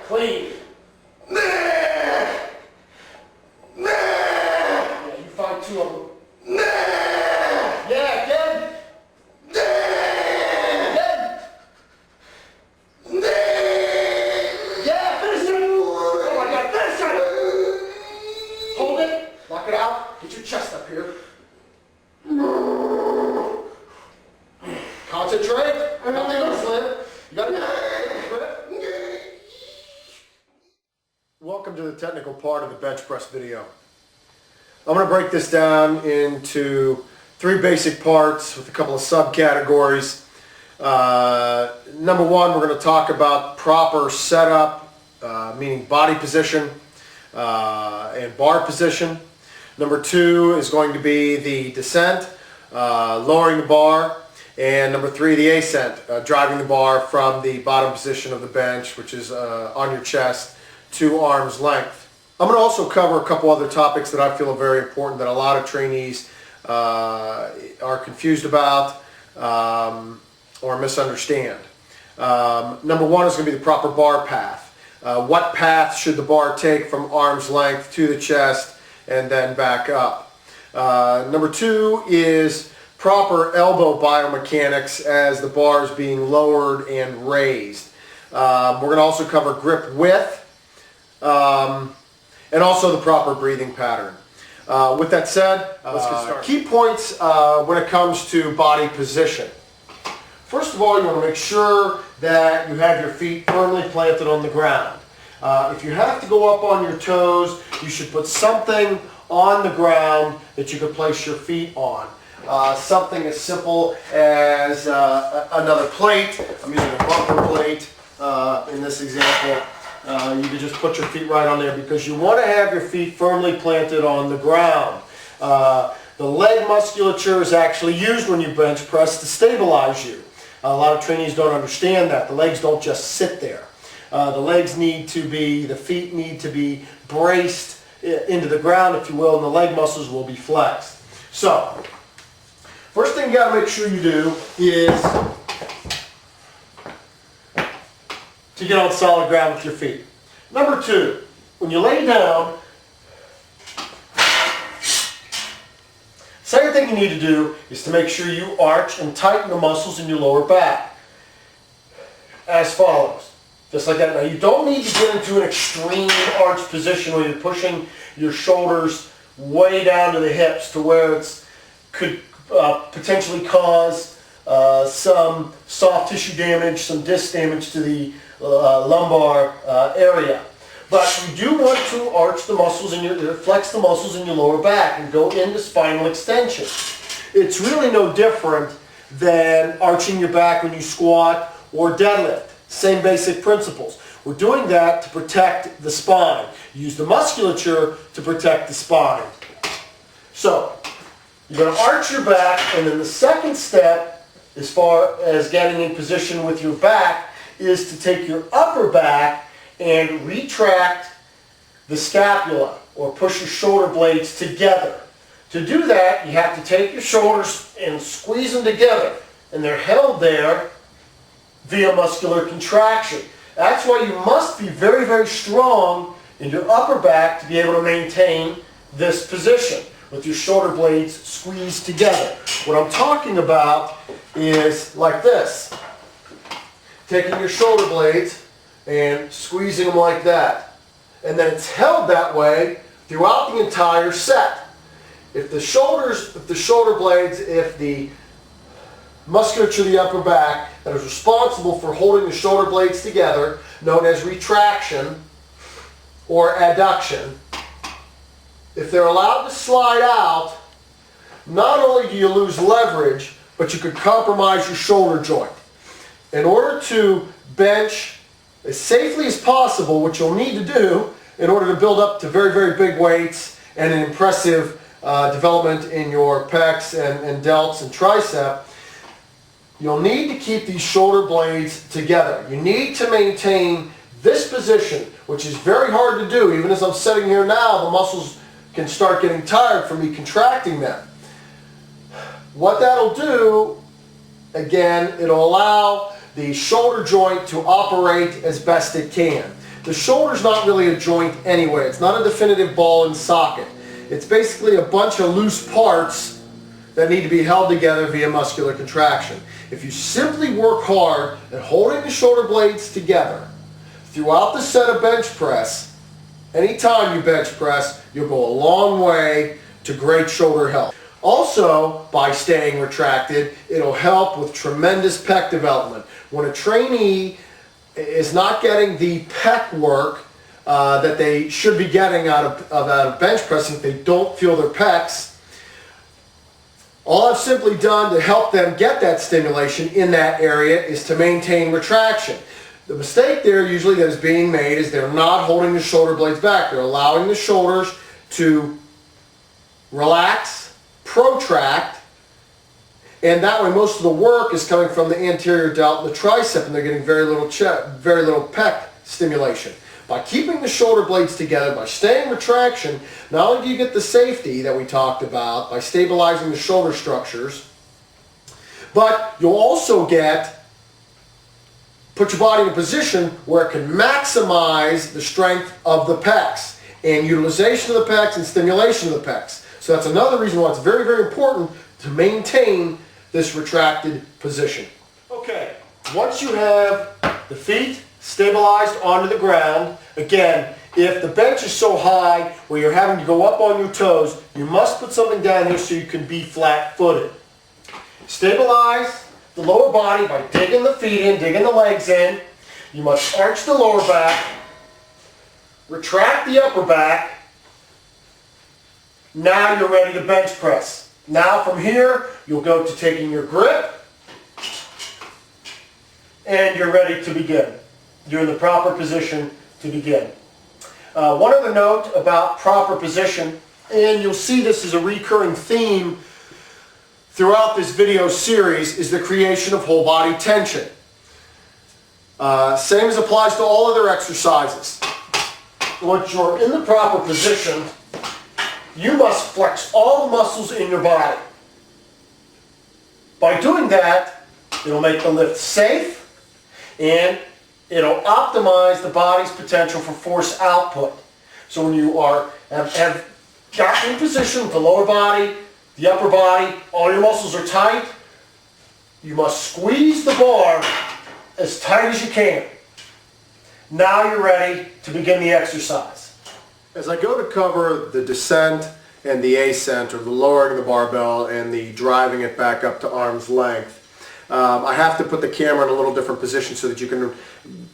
Clean. Yeah, you find two of them. Yeah, again. Again. Yeah, finish it. Oh my God, finish it. Hold it. Knock it out. Get your chest up here. Concentrate. Nothing to slam. You got to Welcome to the technical part of the bench press video. I'm going to break this down into three basic parts with a couple of subcategories. Number one, we're going to talk about proper setup, meaning body position and bar position. Number two is going to be the descent, lowering the bar. And number three, the ascent, driving the bar from the bottom position of the bench, which is on your chest, to arm's length. I'm going to also cover a couple other topics that I feel are very important that a lot of trainees are confused about or misunderstand. Number one is going to be the proper bar path. What path should the bar take from arm's length to the chest and then back up? Number two is proper elbow biomechanics as the bar is being lowered and raised. We're going to also cover grip width and also the proper breathing pattern. With that said, let's get started. Key points when it comes to body position. First of all, you want to make sure that you have your feet firmly planted on the ground. If you have to go up on your toes, you should put something on the ground that you can place your feet on. Something as simple as another plate. I'm using a bumper plate in this example. You can just put your feet right on there because you want to have your feet firmly planted on the ground. The leg musculature is actually used when you bench press to stabilize you. A lot of trainees don't understand that. The legs don't just sit there. The feet need to be braced into the ground, if you will, and the leg muscles will be flexed. So, first thing you got to make sure you do is to get on solid ground with your feet. Number two, when you lay down, second thing you need to do is to make sure you arch and tighten the muscles in your lower back. As follows. Just like that. Now you don't need to get into an extreme arch position where you're pushing your shoulders way down to the hips to where it could potentially cause some soft tissue damage, some disc damage to the lumbar area. But you do want to arch the muscles flex the muscles in your lower back and go into spinal extension. It's really no different than arching your back when you squat or deadlift. Same basic principles. We're doing that to protect the spine. Use the musculature to protect the spine. So, you're going to arch your back, and then the second step, as far as getting in position with your back, is to take your upper back and retract the scapula, or push your shoulder blades together. To do that, you have to take your shoulders and squeeze them together, and they're held there via muscular contraction. That's why you must be very, very strong in your upper back to be able to maintain this position with your shoulder blades squeezed together. What I'm talking about is like this. Taking your shoulder blades and squeezing them like that. And then it's held that way throughout the entire set. If the musculature of the upper back that is responsible for holding the shoulder blades together, known as retraction or adduction, if they're allowed to slide out, not only do you lose leverage, but you could compromise your shoulder joint. In order to bench as safely as possible, what you'll need to do in order to build up to very, very big weights and an impressive development in your pecs and delts and tricep, you'll need to keep these shoulder blades together. You need to maintain this position, which is very hard to do. Even as I'm sitting here now, the muscles can start getting tired from me contracting them. What that'll do, again, it'll allow the shoulder joint to operate as best it can. The shoulder's not really a joint anyway. It's not a definitive ball and socket. It's basically a bunch of loose parts that need to be held together via muscular contraction. If you simply work hard at holding the shoulder blades together throughout the set of bench press, anytime you bench press, you'll go a long way to great shoulder health. Also, by staying retracted, it'll help with tremendous pec development. When a trainee is not getting the pec work that they should be getting out of bench pressing, if they don't feel their pecs, all I've simply done to help them get that stimulation in that area is to maintain retraction. The mistake there usually that is being made is they're not holding the shoulder blades back. They're allowing the shoulders to relax, protract, and that way most of the work is coming from the anterior delt and the tricep, and they're getting very little pec stimulation. By keeping the shoulder blades together, by staying retraction, not only do you get the safety that we talked about by stabilizing the shoulder structures, but you'll also put your body in a position where it can maximize the strength of the pecs and utilization of the pecs and stimulation of the pecs. So that's another reason why it's very, very important to maintain this retracted position. Okay, once you have the feet stabilized onto the ground, again, if the bench is so high where you're having to go up on your toes, you must put something down here so you can be flat-footed. Stabilize the lower body by digging the feet in, digging the legs in. You must arch the lower back, retract the upper back. Now you're ready to bench press. Now from here, you'll go to taking your grip, and you're ready to begin. You're in the proper position to begin. One other note about proper position, and you'll see this is a recurring theme throughout this video series, is the creation of whole body tension. Same as applies to all other exercises. Once you're in the proper position, you must flex all the muscles in your body. By doing that, it'll make the lift safe, and it'll optimize the body's potential for force output. So when you have got in position with the lower body, the upper body, all your muscles are tight, you must squeeze the bar as tight as you can. Now you're ready to begin the exercise. As I go to cover the descent and the ascent, or the lowering of the barbell and the driving it back up to arm's length, I have to put the camera in a little different position so that you can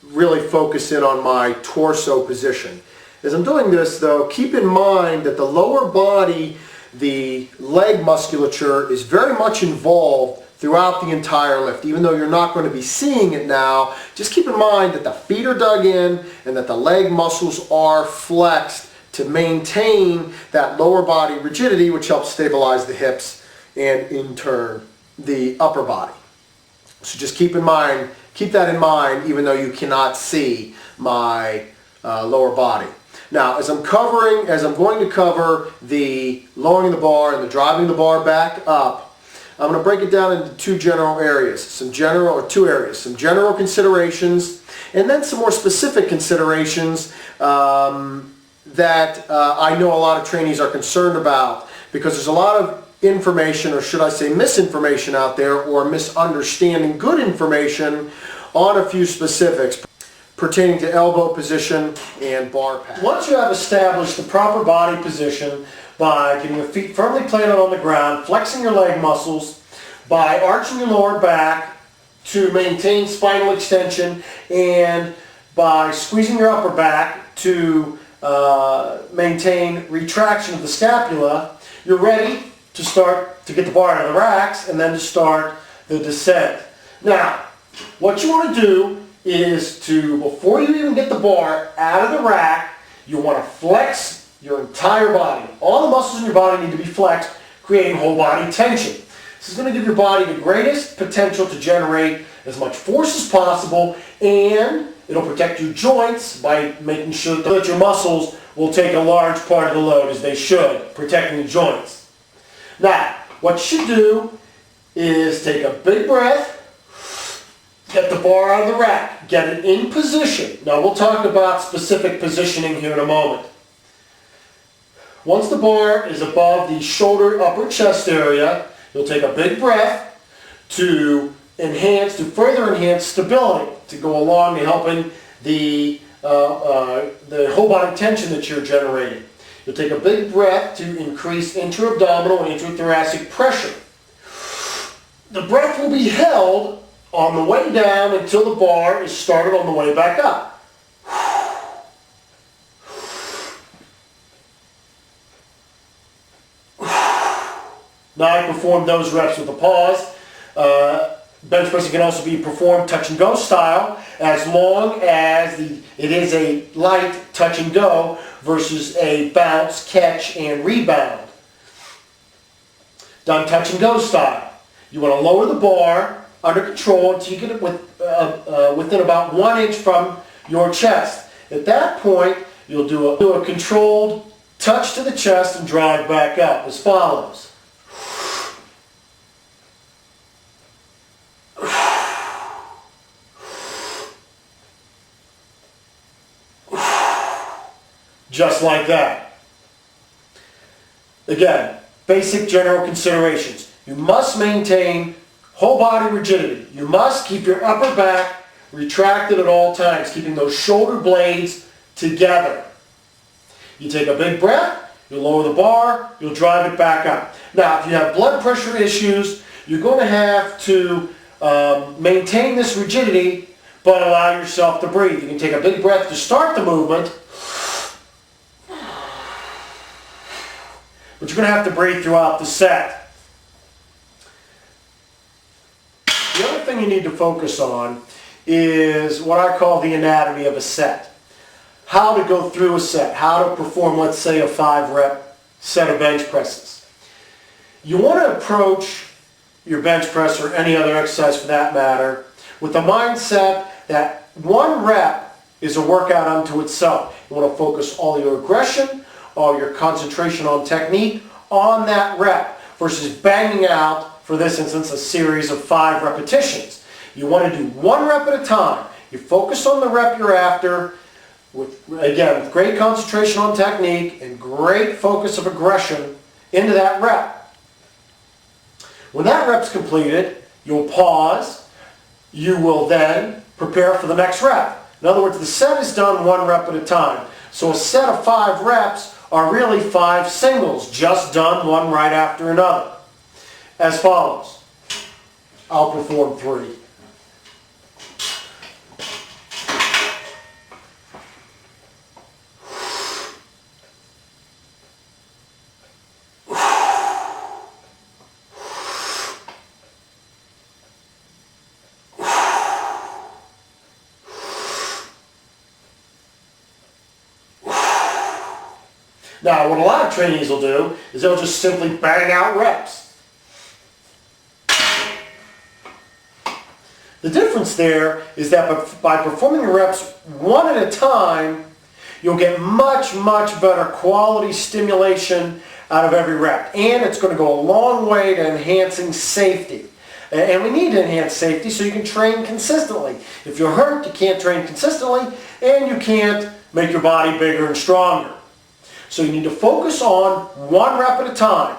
really focus in on my torso position. As I'm doing this though, keep in mind that the lower body, the leg musculature, is very much involved throughout the entire lift. Even though you're not going to be seeing it now, just keep in mind that the feet are dug in and that the leg muscles are flexed to maintain that lower body rigidity, which helps stabilize the hips and in turn the upper body. So just keep that in mind, even though you cannot see my lower body. Now, as I'm going to cover the lowering the bar and the driving the bar back up, I'm going to break it down into two areas, some general considerations, and then some more specific considerations that I know a lot of trainees are concerned about, because there's a lot of information, or should I say misinformation out there, or misunderstanding good information on a few specifics pertaining to elbow position and bar pass. Once you have established the proper body position by getting your feet firmly planted on the ground, flexing your leg muscles, by arching your lower back to maintain spinal extension, and by squeezing your upper back to maintain retraction of the scapula, you're ready to start to get the bar out of the racks and then to start the descent. Now, what you want to do is to, before you even get the bar out of the rack, you want to flex your entire body. All the muscles in your body need to be flexed, creating whole body tension. This is going to give your body the greatest potential to generate as much force as possible, and it'll protect your joints by making sure that your muscles will take a large part of the load, as they should, protecting the joints. Now, what you should do is take a big breath Get the bar out of the rack. Get it in position. Now we'll talk about specific positioning here in a moment. Once the bar is above the shoulder, upper chest area, you'll take a big breath to further enhance stability, to go along to helping the whole body tension that you're generating. You'll take a big breath to increase intra-abdominal and intrathoracic pressure. The breath will be held on the way down until the bar is started on the way back up. Now I performed those reps with a pause. Bench pressing can also be performed touch and go style, as long as it is a light touch and go versus a bounce, catch, and rebound. Done touch and go style. You want to lower the bar under control until you get it within about 1 inch from your chest. At that point, you'll do a controlled touch to the chest and drive back up as follows. Just like that. Again, basic general considerations. You must maintain whole body rigidity. You must keep your upper back retracted at all times, keeping those shoulder blades together. You take a big breath, you lower the bar, you'll drive it back up. Now, if you have blood pressure issues, you're going to have to maintain this rigidity, but allow yourself to breathe. You can take a big breath to start the movement, but you're going to have to breathe throughout the set. The other thing you need to focus on is what I call the anatomy of a set. How to go through a set, how to perform, let's say, a 5-rep set of bench presses. You want to approach your bench press or any other exercise for that matter with the mindset that 1 rep is a workout unto itself. You want to focus all your aggression, all your concentration on technique on that rep versus banging out, for this instance, a series of 5 repetitions. You want to do 1 rep at a time. You focus on the rep you're after, with great concentration on technique and great focus of aggression into that rep. When that rep's completed, you'll pause. You will then prepare for the next rep. In other words, the set is done 1 rep at a time. So a set of 5 reps are really 5 singles, just done one right after another. As follows. I'll perform 3. Now, what a lot of trainees will do is they'll just simply bang out reps. The difference there is that by performing the reps 1 at a time, you'll get much, much better quality stimulation out of every rep. And it's going to go a long way to enhancing safety. And we need to enhance safety so you can train consistently. If you're hurt, you can't train consistently, and you can't make your body bigger and stronger. So you need to focus on 1 rep at a time.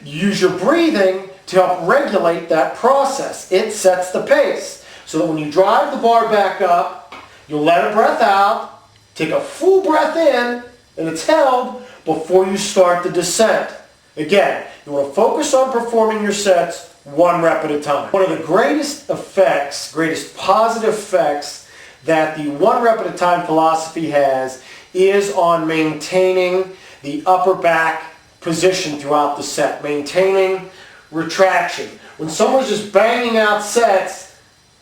Use your breathing to help regulate that process. It sets the pace so that when you drive the bar back up, you'll let a breath out, take a full breath in, and it's held before you start the descent. Again, you want to focus on performing your sets 1 rep at a time. One of the greatest effects, greatest positive effects that the 1 rep at a time philosophy has is on maintaining the upper back position throughout the set, maintaining retraction. When someone's just banging out sets,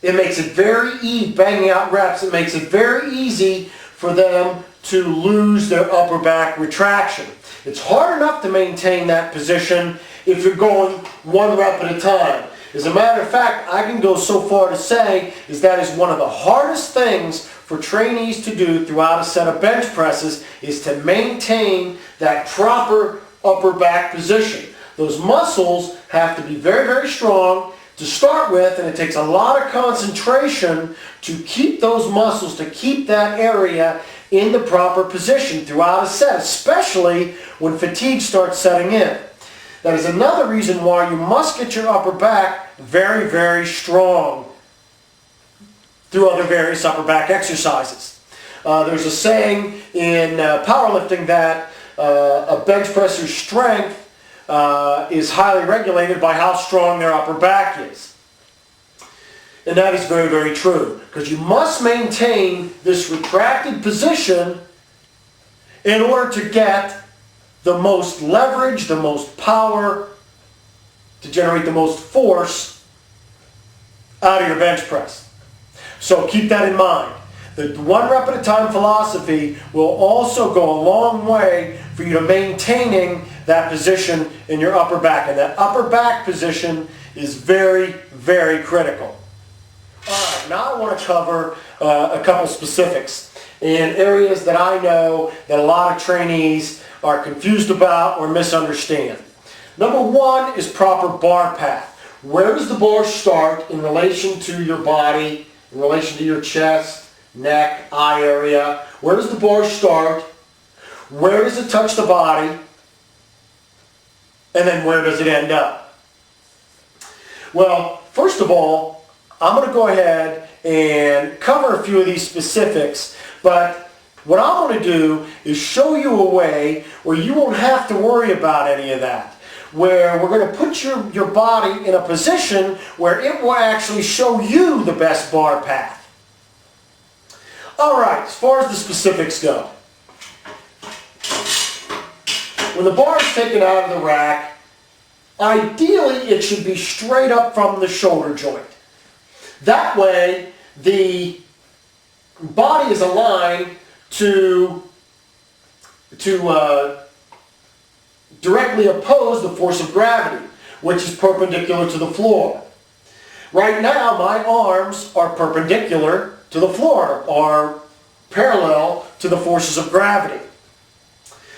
it makes it very easy, banging out reps, it makes it very easy for them to lose their upper back retraction. It's hard enough to maintain that position if you're going 1 rep at a time. As a matter of fact, I can go so far to say is that is one of the hardest things for trainees to do throughout a set of bench presses is to maintain that proper upper back position. Those muscles have to be very, very strong. to start with, and it takes a lot of concentration to keep those muscles, to keep that area in the proper position throughout a set, especially when fatigue starts setting in. That is another reason why you must get your upper back very, very strong through other various upper back exercises. There's a saying in powerlifting that a bench presser's strength is highly regulated by how strong their upper back is. And that is very, very true, because you must maintain this retracted position in order to get the most leverage, the most power, to generate the most force out of your bench press. So keep that in mind. The 1 rep at a time philosophy will also go a long way for you to maintaining that position in your upper back. And that upper back position is very, very critical. All right, now I want to cover a couple specifics in areas that I know that a lot of trainees are confused about or misunderstand. Number 1 is proper bar path. Where does the bar start in relation to your body, in relation to your chest, neck, eye area? Where does the bar start? Where does it touch the body? And then where does it end up? Well, first of all, I'm going to go ahead and cover a few of these specifics, but what I'm going to do is show you a way where you won't have to worry about any of that, where we're going to put your body in a position where it will actually show you the best bar path. All right, as far as the specifics go, when the bar is taken out of the rack, ideally it should be straight up from the shoulder joint. That way, the body is aligned to directly oppose the force of gravity, which is perpendicular to the floor. Right now, my arms are perpendicular to the floor, are parallel to the forces of gravity.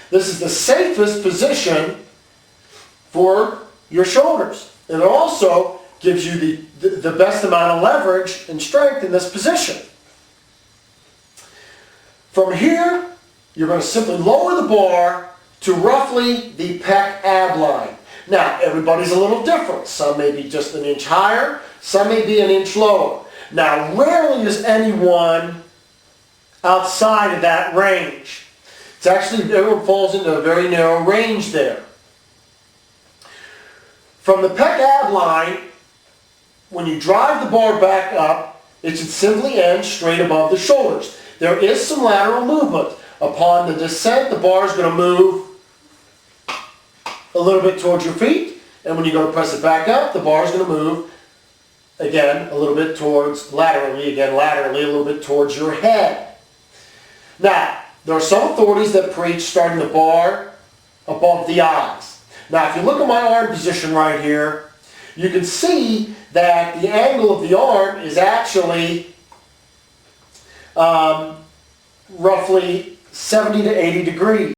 This is the safest position for your shoulders. And it also gives you the best amount of leverage and strength in this position. From here, you're going to simply lower the bar to roughly the pec ab line. Now, everybody's a little different. Some may be just an inch higher, some may be an inch lower. Now, rarely is anyone outside of that range. It's actually, everyone falls into a very narrow range there. From the pec ab line, when you drive the bar back up, it should simply end straight above the shoulders. There is some lateral movement. Upon the descent, the bar is going to move a little bit towards your feet, and when you go to press it back up, the bar is going to move again a little bit towards laterally, a little bit towards your head. Now, there are some authorities that preach starting the bar above the eyes. Now, if you look at my arm position right here, you can see that the angle of the arm is actually roughly 70 to 80 degrees.